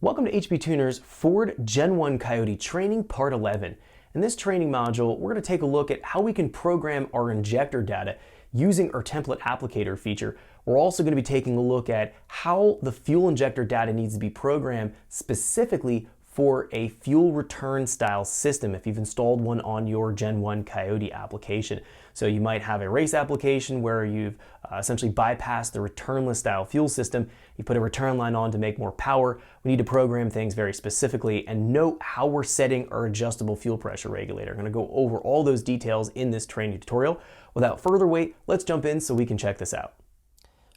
Welcome to HP Tuner's Ford Gen 1 Coyote Training Part 11. In this training module, we're going to take a look at how we can program our injector data using our template applicator feature. We're also going to be taking a look at how the fuel injector data needs to be programmed specifically for a fuel return style system if you've installed one on your Gen 1 Coyote application. So you might have a race application where you've essentially bypassed the returnless style fuel system. You put a return line on to make more power. We need to program things very specifically and note how we're setting our adjustable fuel pressure regulator. I'm going to go over all those details in this training tutorial. Without further wait, let's jump in so we can check this out.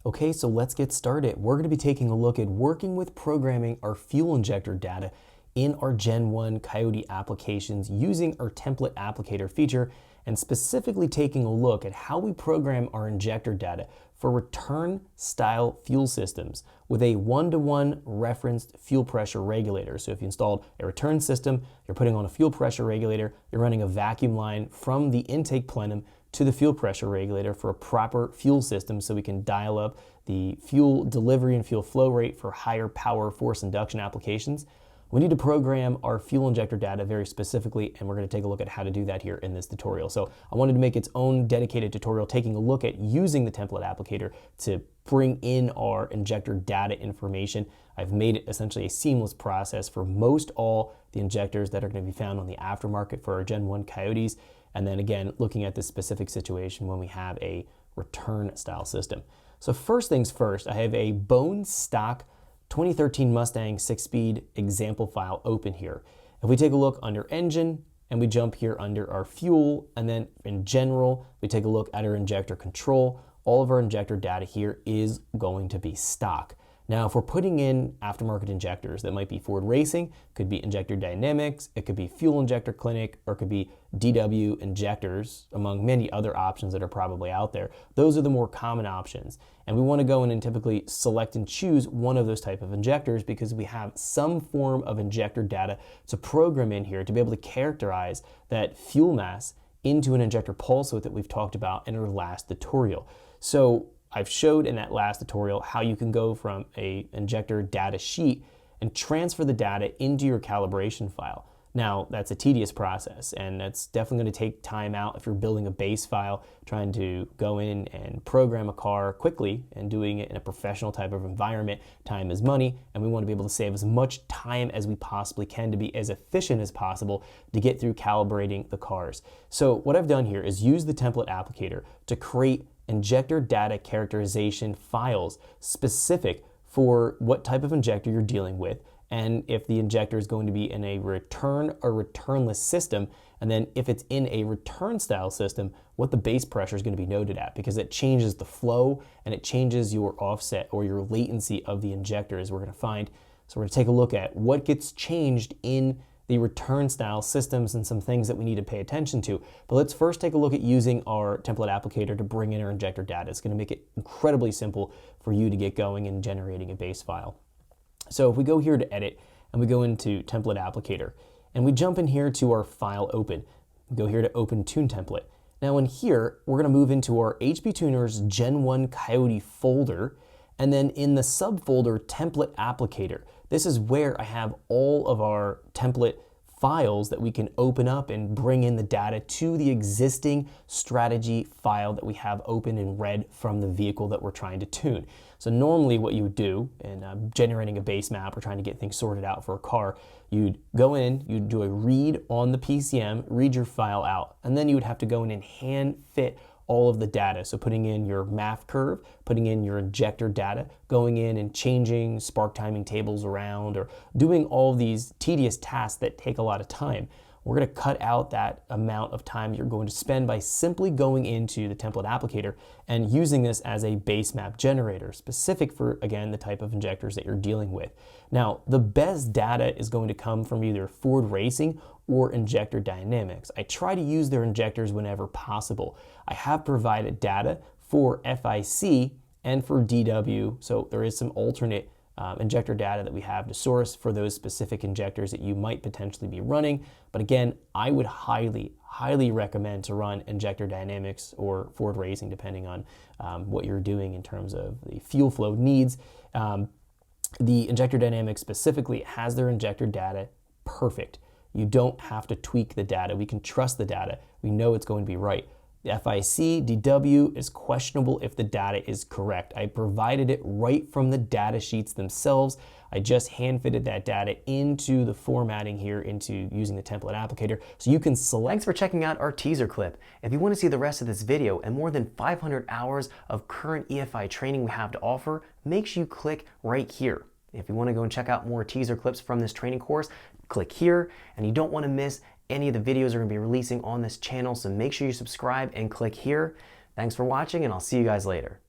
Okay, so let's get started. We're going to be taking a look at working with programming our fuel injector data in our Gen 1 Coyote applications using our template applicator feature, and specifically taking a look at how we program our injector data for return style fuel systems with a one-to-one referenced fuel pressure regulator. So if you installed a return system, you're putting on a fuel pressure regulator, you're running a vacuum line from the intake plenum to the fuel pressure regulator for a proper fuel system so we can dial up the fuel delivery and fuel flow rate for higher power force induction applications. We need to program our fuel injector data very specifically, and we're going to take a look at how to do that here in this tutorial. So I wanted to make its own dedicated tutorial taking a look at using the template applicator to bring in our injector data information. I've made it essentially a seamless process for most all the injectors that are going to be found on the aftermarket for our Gen 1 Coyotes. And then again, looking at this specific situation when we have a return style system. So first things first, I have a bone stock 2013 Mustang 6-speed example file open here. If we take a look under engine and we jump here under our fuel, and then in general, we take a look at our injector control, all of our injector data here is going to be stock. Now, if we're putting in aftermarket injectors, that might be Ford Racing, could be Injector Dynamics, it could be Fuel Injector Clinic, or it could be DW injectors, among many other options that are probably out there. Those are the more common options. And we want to go in and typically select and choose one of those type of injectors because we have some form of injector data to program in here to be able to characterize that fuel mass into an injector pulse width that we've talked about in our last tutorial. So I've showed in that last tutorial how you can go from a injector data sheet and transfer the data into your calibration file. Now, that's a tedious process, and that's definitely going to take time out if you're building a base file, trying to go in and program a car quickly and doing it in a professional type of environment. Time is money, and we want to be able to save as much time as we possibly can to be as efficient as possible to get through calibrating the cars. So what I've done here is use the template applicator to create injector data characterization files specific for what type of injector you're dealing with, and if the injector is going to be in a return or returnless system, and then if it's in a return style system, what the base pressure is going to be noted at, because it changes the flow and it changes your offset or your latency of the injector, as we're going to find. So we're going to take a look at what gets changed in the return style systems and some things that we need to pay attention to. But let's first take a look at using our template applicator to bring in our injector data. It's going to make it incredibly simple for you to get going and generating a base file. So if we go here to edit and we go into template applicator and we jump in here to our file open, we go here to open tune template. Now in here, we're going to move into our HP Tuner's Gen 1 Coyote folder, and then in the subfolder template applicator, this is where I have all of our template files that we can open up and bring in the data to the existing strategy file that we have open and read from the vehicle that we're trying to tune. So normally what you would do in generating a base map or trying to get things sorted out for a car, you'd go in, you'd do a read on the PCM, read your file out, and then you would have to go in and hand fit all of the data. So putting in your MAF curve, putting in your injector data, going in and changing spark timing tables around, or doing all of these tedious tasks that take a lot of time. We're going to cut out that amount of time you're going to spend by simply going into the template applicator and using this as a base map generator, specific for, again, the type of injectors that you're dealing with. Now, the best data is going to come from either Ford Racing or Injector Dynamics. I try to use their injectors whenever possible. I have provided data for FIC and for DW, so there is some alternate injector data that we have to source for those specific injectors that you might potentially be running. But again, I would highly recommend to run Injector Dynamics or Ford Racing, depending on what you're doing in terms of the fuel flow needs. The injector dynamics specifically has their injector data perfect. You don't have to tweak the data. We can trust the data. We know it's going to be right. The FIC, DW is questionable if the data is correct. I provided it right from the data sheets themselves. I just hand fitted that data into the formatting here, into using the template applicator, so you can select. Thanks for checking out our teaser clip. If you want to see the rest of this video and more than 500 hours of current EFI training we have to offer, make sure you click right here. If you want to go and check out more teaser clips from this training course, click here, and you don't want to miss any of the videos we're going to be releasing on this channel, so make sure you subscribe and click here. Thanks for watching, and I'll see you guys later.